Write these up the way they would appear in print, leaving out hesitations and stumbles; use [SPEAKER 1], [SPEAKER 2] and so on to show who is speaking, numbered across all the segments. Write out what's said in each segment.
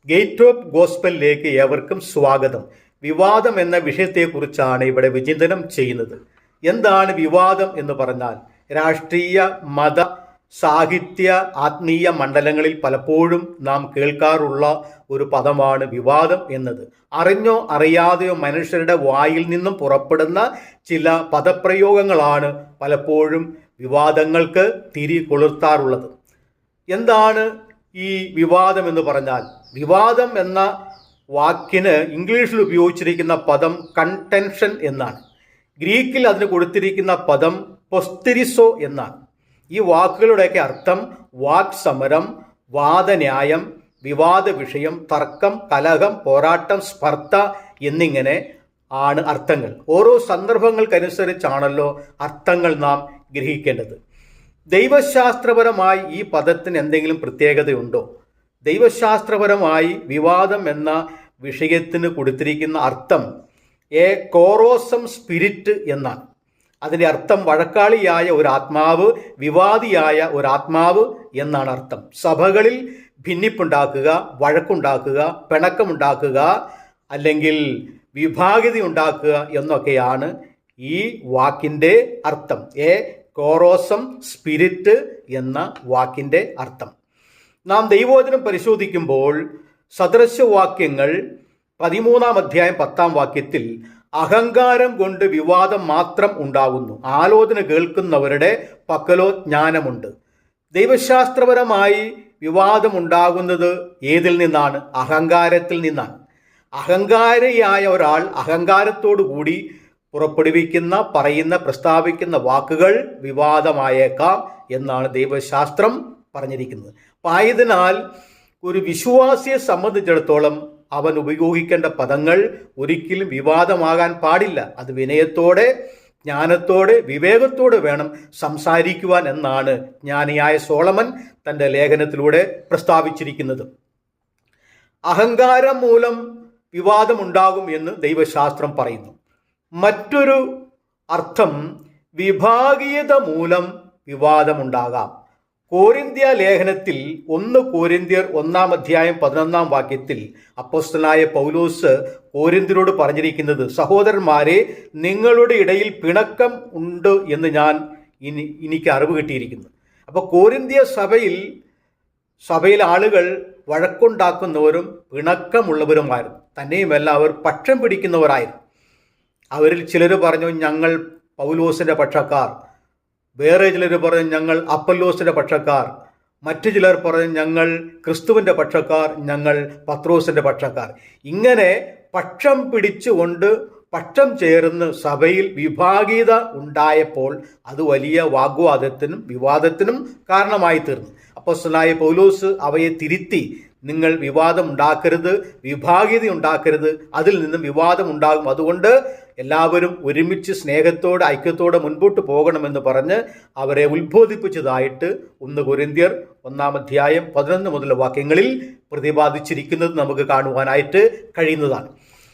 [SPEAKER 1] Gate of ഗോസ്പലിലേക്ക് ഏവർക്കും സ്വാഗതം. വിവാദം എന്ന വിഷയത്തെക്കുറിച്ചാണ് ഇവിടെ വിചിന്തനം ചെയ്യുന്നത്. എന്താണ് വിവാദം എന്ന് പറഞ്ഞാൽ, രാഷ്ട്രീയ, മത, സാഹിത്യ, ആത്മീയ മണ്ഡലങ്ങളിൽ പലപ്പോഴും നാം കേൾക്കാറുള്ള ഒരു പദമാണ് വിവാദം എന്നത്. അറിഞ്ഞോ അറിയാതെയോ മനുഷ്യരുടെ വായിൽ നിന്നും പുറപ്പെടുന്ന ചില പദപ്രയോഗങ്ങളാണ് പലപ്പോഴും വിവാദങ്ങൾക്ക് തിരി കൊളുത്താറുള്ളത്. എന്താണ് ഈ വിവാദം എന്ന് പറഞ്ഞാൽ, വിവാദം എന്ന വാക്കിന് ഇംഗ്ലീഷിൽ ഉപയോഗിച്ചിരിക്കുന്ന പദം കൺടെൻഷൻ എന്നാണ്. ഗ്രീക്കിൽ അതിന് കൊടുത്തിരിക്കുന്ന പദം പൊസ്തിരിസോ എന്നാണ്. ഈ വാക്കുകളുടെയൊക്കെ അർത്ഥം വാക് സമരം, വാദന്യായം, വിവാദ വിഷയം, തർക്കം, കലഹം, പോരാട്ടം, സ്പർദ്ധ എന്നിങ്ങനെ ആണ് അർത്ഥങ്ങൾ. ഓരോ സന്ദർഭങ്ങൾക്കനുസരിച്ചാണല്ലോ അർത്ഥങ്ങൾ നാം ഗ്രഹിക്കേണ്ടത്. ദൈവശാസ്ത്രപരമായി ഈ പദത്തിന് എന്തെങ്കിലും പ്രത്യേകതയുണ്ടോ? ദൈവശാസ്ത്രപരമായി വിവാദം എന്ന വിഷയത്തിന് കൊടുത്തിരിക്കുന്ന അർത്ഥം എ കോറോസം സ്പിരിറ്റ് എന്നാണ്. അതിൻ്റെ അർത്ഥം വഴക്കാളിയായ ഒരു ആത്മാവ്, വിവാദിയായ ഒരു ആത്മാവ് എന്നാണ് അർത്ഥം. സഭകളിൽ ഭിന്നിപ്പുണ്ടാക്കുക, വഴക്കുണ്ടാക്കുക, പിണക്കമുണ്ടാക്കുക, അല്ലെങ്കിൽ വിഭാഗിത ഉണ്ടാക്കുക എന്നൊക്കെയാണ് ഈ വാക്കിൻ്റെ അർത്ഥം. എ കോറോസം സ്പിരിറ്റ് എന്ന വാക്കിൻ്റെ അർത്ഥം. നാം ദൈവവചനം പരിശോധിക്കുമ്പോൾ സദൃശവാക്യങ്ങൾ 13-ാം അധ്യായം 10-ാം വാക്യത്തിൽ അഹങ്കാരം കൊണ്ട് വിവാദം മാത്രം ഉണ്ടാകുന്നു, ആലോചന കേൾക്കുന്നവരുടെ പക്കലോ ജ്ഞാനമുണ്ട്. ദൈവശാസ്ത്രപരമായി വിവാദം ഉണ്ടാകുന്നത് ഏതിൽ നിന്നാണ്? അഹങ്കാരത്തിൽ നിന്നാണ്. അഹങ്കാരിയായ ഒരാൾ അഹങ്കാരത്തോടു കൂടി പുറപ്പെടുവിക്കുന്ന, പറയുന്ന, പ്രസ്താവിക്കുന്ന വാക്കുകൾ വിവാദമായേക്കാം എന്നാണ് ദൈവശാസ്ത്രം പറഞ്ഞിരിക്കുന്നത്. ആയതിനാൽ ഒരു വിശ്വാസിയെ സംബന്ധിച്ചിടത്തോളം അവൻ ഉപയോഗിക്കേണ്ട പദങ്ങൾ ഒരിക്കലും വിവാദമാകാൻ പാടില്ല. അത് വിനയത്തോടെ, ജ്ഞാനത്തോടെ, വിവേകത്തോടെ വേണം സംസാരിക്കുവാൻ എന്നാണ് ജ്ഞാനിയായ സോളമൻ തൻ്റെ ലേഖനത്തിലൂടെ പ്രസ്താവിച്ചിരിക്കുന്നത്. അഹങ്കാരം മൂലം വിവാദമുണ്ടാകും എന്ന് ദൈവശാസ്ത്രം പറയുന്നു. മറ്റൊരു അർത്ഥം വിഭാഗീയത മൂലം വിവാദമുണ്ടാകാം. കോരിന്ത്യ ലേഖനത്തിൽ 1 കോരിന്ത്യർ 1-ാം അധ്യായം 11-ാം വാക്യത്തിൽ അപ്പോസ്തലനായ പൗലോസ് കോരിന്ത്യരോട് പറഞ്ഞിരിക്കുന്നത്, സഹോദരന്മാരെ, നിങ്ങളുടെ ഇടയിൽ പിണക്കം ഉണ്ട് എന്ന് എനിക്ക് അറിവ് കിട്ടിയിരിക്കുന്നു. അപ്പോൾ കോരിന്ത്യ സഭയിൽ ആളുകൾ വഴക്കുണ്ടാക്കുന്നവരും പിണക്കമുള്ളവരുമായിരുന്നു. തന്നെയുമല്ല, അവർ പക്ഷം പിടിക്കുന്നവരായിരുന്നു. അവരിൽ ചിലർ പറഞ്ഞു, ഞങ്ങൾ പൗലോസിൻ്റെ പക്ഷക്കാർ. വേറെ ചിലർ പറഞ്ഞു, ഞങ്ങൾ അപ്പല്ലോസിൻ്റെ പക്ഷക്കാർ. മറ്റു ചിലർ പറഞ്ഞു, ഞങ്ങൾ ക്രിസ്തുവിൻ്റെ പക്ഷക്കാർ, ഞങ്ങൾ പത്രോസിൻ്റെ പക്ഷക്കാർ. ഇങ്ങനെ പക്ഷം പിടിച്ചുകൊണ്ട്, പക്ഷം ചേർന്ന് സഭയിൽ വിഭാഗീയത ഉണ്ടായപ്പോൾ അത് വലിയ വാഗ്വാദത്തിനും വിവാദത്തിനും കാരണമായി തീർന്നു. അപ്പോസ്തലനായ പൗലോസ് അവയെ തിരുത്തി, നിങ്ങൾ വിവാദം ഉണ്ടാക്കരുത്, വിഭാഗീയത ഉണ്ടാക്കരുത്, അതിൽ നിന്നും വിവാദം ഉണ്ടാകും, അതുകൊണ്ട് എല്ലാവരും ഒരുമിച്ച് സ്നേഹത്തോടെ, ഐക്യത്തോടെ മുൻപോട്ട് പോകണമെന്ന് പറഞ്ഞ് അവരെ ഉത്ബോധിപ്പിച്ചതായിട്ട് 1 കൊരിന്ത്യർ 1-ാം അധ്യായം 11 മുതൽ വാക്യങ്ങളിൽ പ്രതിപാദിച്ചിരിക്കുന്നത് നമുക്ക് കാണുവാനായിട്ട് കഴിയുന്നതാണ്.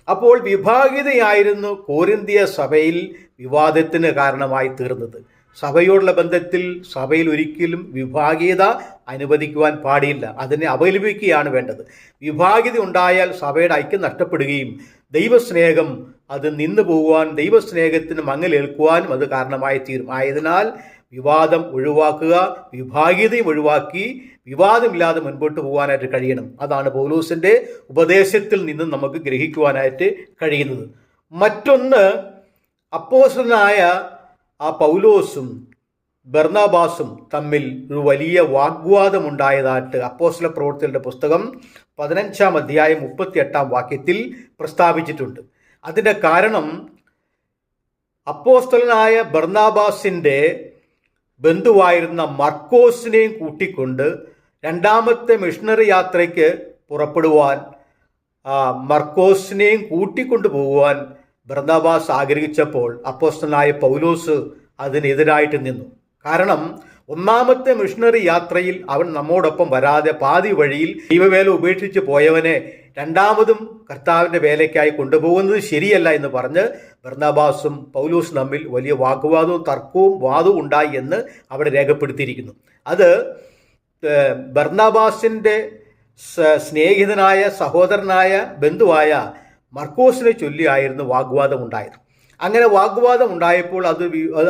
[SPEAKER 1] അപ്പോൾ വിഭാഗീയതയായിരുന്നു കോരിന്ത്യ സഭയിൽ വിവാദത്തിന് കാരണമായി തീർന്നത്. സഭയോടുള്ള ബന്ധത്തിൽ സഭയിൽ ഒരിക്കലും വിഭാഗീയത അനുവദിക്കുവാൻ പാടില്ല. അതിനെ അപലപിക്കുകയാണ് വേണ്ടത്. വിഭാഗീയത ഉണ്ടായാൽ സഭയുടെ ഐക്യം നഷ്ടപ്പെടുകയും ദൈവസ്നേഹം അത് നിന്നു പോകുവാൻ, ദൈവസ്നേഹത്തിന് മങ്ങലേൽക്കുവാനും അത് കാരണമായി തീരും. ആയതിനാൽ വിവാദം ഒഴിവാക്കുക, വിഭാഗീയതയും ഒഴിവാക്കി വിവാദമില്ലാതെ മുൻപോട്ട് പോകാനായിട്ട് കഴിയണം. അതാണ് പൗലോസിൻ്റെ ഉപദേശത്തിൽ നിന്നും നമുക്ക് ഗ്രഹിക്കുവാനായിട്ട് കഴിയുന്നത്. മറ്റൊന്ന്, അപ്പോസ്തലനായ പൗലോസും ബർന്നബാസും തമ്മിൽ ഒരു വലിയ വാഗ്വാദമുണ്ടായതായിട്ട് അപ്പോസ്തല പ്രവൃത്തികളുടെ പുസ്തകം 15-ാം അധ്യായം 38-ാം വാക്യത്തിൽ പ്രസ്താവിച്ചിട്ടുണ്ട്. അതിൻ്റെ കാരണം, അപ്പോസ്തലനായ ബർന്നബാസിൻ്റെ ബന്ധുവായിരുന്ന മർക്കോസിനെയും കൂട്ടിക്കൊണ്ട് 2ാമത്തെ മിഷണറി യാത്രയ്ക്ക് പുറപ്പെടുവാൻ, മർക്കോസിനെയും കൂട്ടിക്കൊണ്ടു പോകുവാൻ ബർന്നബാസ് ആഗ്രഹിച്ചപ്പോൾ അപ്പോസ്തലനായ പൗലോസ് അതിനെതിരായിട്ട് നിന്നു. കാരണം 1ാമത്തെ മിഷണറി യാത്രയിൽ അവൻ നമ്മോടൊപ്പം വരാതെ പാതി വഴിയിൽ ദൈവവേല ഉപേക്ഷിച്ച് പോയവനെ 2ാമതും കർത്താവിൻ്റെ വേലയ്ക്കായി കൊണ്ടുപോകുന്നത് ശരിയല്ല എന്ന് പറഞ്ഞ് ബർന്നബാസും പൗലോസും തമ്മിൽ വലിയ വാഗ്വാദവും തർക്കവും വാദവും ഉണ്ടായി എന്ന് അവിടെ രേഖപ്പെടുത്തിയിരിക്കുന്നു. അത് ബർന്നബാസിൻ്റെ സ്നേഹിതനായ സഹോദരനായ ബന്ധുവായ മർക്കോസിനെ ചൊല്ലിയായിരുന്നു വാഗ്വാദം ഉണ്ടായത്. അങ്ങനെ വാഗ്വാദം ഉണ്ടായപ്പോൾ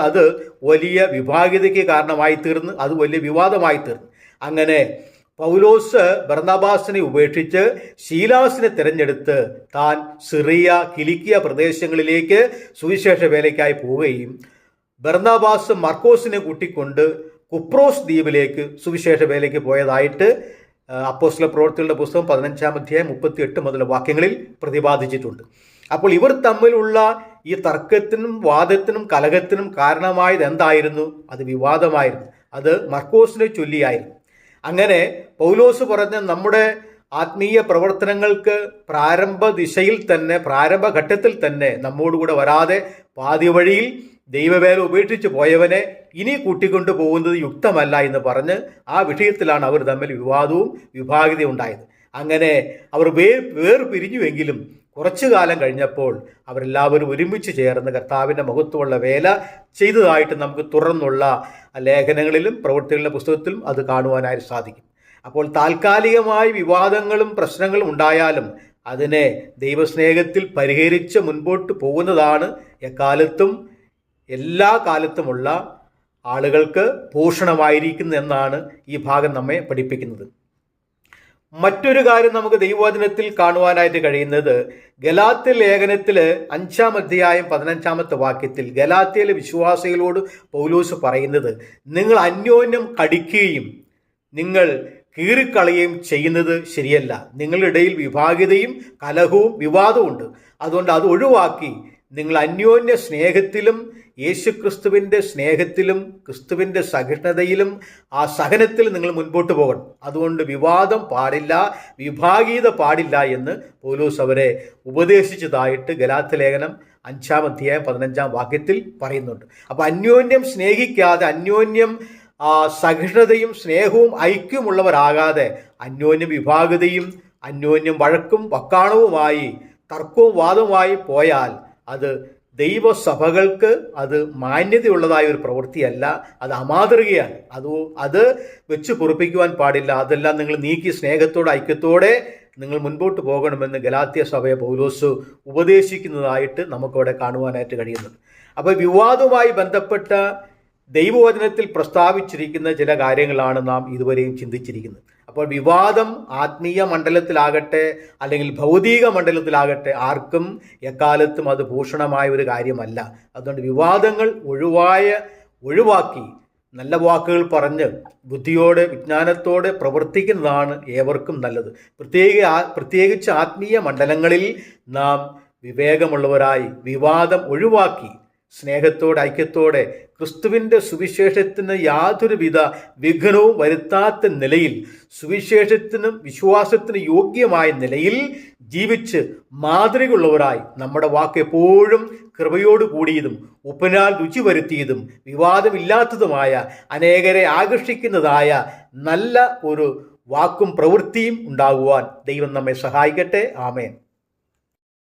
[SPEAKER 1] അത് വലിയ വിഭാഗീയതയ്ക്ക് കാരണമായി തീർന്ന്, അത് വലിയ വിവാദമായി തീർന്നു. അങ്ങനെ പൗലോസ് ബർന്നബാസിനെ ഉപേക്ഷിച്ച് ശീലാസിനെ തിരഞ്ഞെടുത്ത് താൻ സിറിയ, കിലിക്കിയ പ്രദേശങ്ങളിലേക്ക് സുവിശേഷ വേലയ്ക്കായി പോവുകയും ബർന്നബാസ് മർക്കോസിനെ കൂട്ടിക്കൊണ്ട് കുപ്രോസ് ദ്വീപിലേക്ക് സുവിശേഷ വേലയ്ക്ക് പോയതായിട്ട് അപ്പോസ്തല പ്രവൃത്തികളുടെ പുസ്തകം 15-ാം അധ്യായം 38 മുതലുള്ള വാക്യങ്ങളിൽ പ്രതിപാദിച്ചിട്ടുണ്ട്. അപ്പോൾ ഇവർ തമ്മിലുള്ള ഈ തർക്കത്തിനും വാദത്തിനും കലഹത്തിനും കാരണമായത് എന്തായിരുന്നു? അത് വിവാദമായിരുന്നു. അത് മർക്കോസിനെ ചൊല്ലിയായിരുന്നു. അങ്ങനെ പൗലോസ് പറഞ്ഞ നമ്മുടെ ആത്മീയ പ്രവർത്തനങ്ങൾക്ക് പ്രാരംഭഘട്ടത്തിൽ തന്നെ നമ്മോടുകൂടെ വരാതെ പാതി വഴിയിൽ ദൈവവേല ഉപേക്ഷിച്ച് പോയവനെ ഇനി കൂട്ടിക്കൊണ്ടു പോകുന്നത് യുക്തമല്ല എന്ന് പറഞ്ഞ് ആ വിഷയത്തിലാണ് അവർ തമ്മിൽ വിവാദവും വിഭാഗിതയും ഉണ്ടായത്. അങ്ങനെ അവർ വേർപിരിഞ്ഞുവെങ്കിലും കുറച്ചു കാലം കഴിഞ്ഞപ്പോൾ അവരെല്ലാവരും ഒരുമിച്ച് ചേർന്ന് കർത്താവിൻ്റെ മഹത്വമുള്ള വേല ചെയ്തതായിട്ട് നമുക്ക് തുടർന്നുള്ള ലേഖനങ്ങളിലും പ്രവൃത്തികളുടെ പുസ്തകത്തിലും അത് കാണുവാനായി സാധിക്കും. അപ്പോൾ താൽക്കാലികമായി വിവാദങ്ങളും പ്രശ്നങ്ങളും ഉണ്ടായാലും അതിനെ ദൈവസ്നേഹത്തിൽ പരിഹരിച്ച് മുൻപോട്ട് പോകുന്നതാണ് എക്കാലത്തും എല്ലാ കാലത്തുമുള്ള ആളുകൾക്ക് ഭൂഷണമായിരിക്കുന്നതെന്നാണ് ഈ ഭാഗം നമ്മെ പഠിപ്പിക്കുന്നത്. മറ്റൊരു കാര്യം നമുക്ക് ദൈവവചനത്തിൽ കാണുവാനായിട്ട് കഴിയുന്നത് ഗലാത്യ ലേഖനത്തിൽ 5-ാം അധ്യായം 15-ാമത്തെ വാക്യത്തിൽ ഗലാത്യയിലെ വിശ്വാസികളോട് പൗലോസ് പറയുന്നത്, നിങ്ങൾ അന്യോന്യം കടിക്കുകയും നിങ്ങൾ കീറിക്കളയുകയും ചെയ്യുന്നത് ശരിയല്ല. നിങ്ങളുടെ ഇടയിൽ വിഭാഗിതയും കലഹവും വിവാദവും ഉണ്ട്. അതുകൊണ്ട് അത് ഒഴിവാക്കി നിങ്ങൾ അന്യോന്യ സ്നേഹത്തിലും യേശുക്രിസ്തുവിൻ്റെ സ്നേഹത്തിലും ക്രിസ്തുവിൻ്റെ സഹിഷ്ണുതയിലും ആ സഹനത്തിൽ നിങ്ങൾ മുൻപോട്ട് പോകണം. അതുകൊണ്ട് വിവാദം പാടില്ല, വിഭാഗീയത പാടില്ല എന്ന് പൗലോസ് അവരെ ഉപദേശിച്ചതായിട്ട് ഗലാത്യ ലേഖനം 5-ാം അധ്യായം 15-ാം വാക്യത്തിൽ പറയുന്നുണ്ട്. അപ്പോൾ അന്യോന്യം സ്നേഹിക്കാതെ, അന്യോന്യം സഹിഷ്ണുതയും സ്നേഹവും ഐക്യമുള്ളവരാകാതെ അന്യോന്യം വിഭാഗിതയും അന്യോന്യം വഴക്കും വക്കാണവുമായി തർക്കവും വാദവുമായി പോയാൽ അത് ദൈവസഭകൾക്ക് അത് മാന്യതയുള്ളതായ ഒരു പ്രവൃത്തിയല്ല, അത് അമാതൃകയാണ്. അത് വെച്ച് പൊറുപ്പിക്കുവാൻ പാടില്ല. അതെല്ലാം നിങ്ങൾ നീക്കി സ്നേഹത്തോടെ ഐക്യത്തോടെ നിങ്ങൾ മുൻപോട്ട് പോകണമെന്ന് ഗലാത്യ സഭയെ പൗലോസ് ഉപദേശിക്കുന്നതായിട്ട് നമുക്കവിടെ കാണുവാനായിട്ട് കഴിയുന്നുണ്ട്. അപ്പോൾ വിവാദവുമായി ബന്ധപ്പെട്ട ദൈവവചനത്തിൽ പ്രസ്താവിച്ചിരിക്കുന്ന ചില കാര്യങ്ങളാണ് നാം ഇതുവരെയും ചിന്തിച്ചിരിക്കുന്നത്. അപ്പോൾ വിവാദം ആത്മീയ മണ്ഡലത്തിലാകട്ടെ അല്ലെങ്കിൽ ഭൗതിക മണ്ഡലത്തിലാകട്ടെ ആർക്കും എക്കാലത്തും അത് ഭൂഷണമായ ഒരു കാര്യമല്ല. അതുകൊണ്ട് വിവാദങ്ങൾ ഒഴിവാക്കി നല്ല വാക്കുകൾ പറഞ്ഞ് ബുദ്ധിയോടെ വിജ്ഞാനത്തോടെ പ്രവർത്തിക്കുന്നതാണ് ഏവർക്കും നല്ലത്. പ്രത്യേകിച്ച് ആത്മീയ മണ്ഡലങ്ങളിൽ നാം വിവേകമുള്ളവരായി വിവാദം ഒഴിവാക്കി സ്നേഹത്തോടെ ഐക്യത്തോടെ ക്രിസ്തുവിൻ്റെ സുവിശേഷത്തിന് യാതൊരുവിധ വിഘ്നവും വരുത്താത്ത നിലയിൽ സുവിശേഷത്തിനും വിശ്വാസത്തിനും യോഗ്യമായ നിലയിൽ ജീവിച്ച് മാതൃകയുള്ളവരായി നമ്മുടെ വാക്ക് എപ്പോഴും കൃപയോട് കൂടിയതും ഉപ്പിനാൽ രുചി വരുത്തിയതും വിവാദമില്ലാത്തതുമായ അനേകരെ ആകർഷിക്കുന്നതായ നല്ല ഒരു വാക്കും പ്രവൃത്തിയും ഉണ്ടാകുവാൻ ദൈവം നമ്മെ സഹായിക്കട്ടെ. ആമേൻ.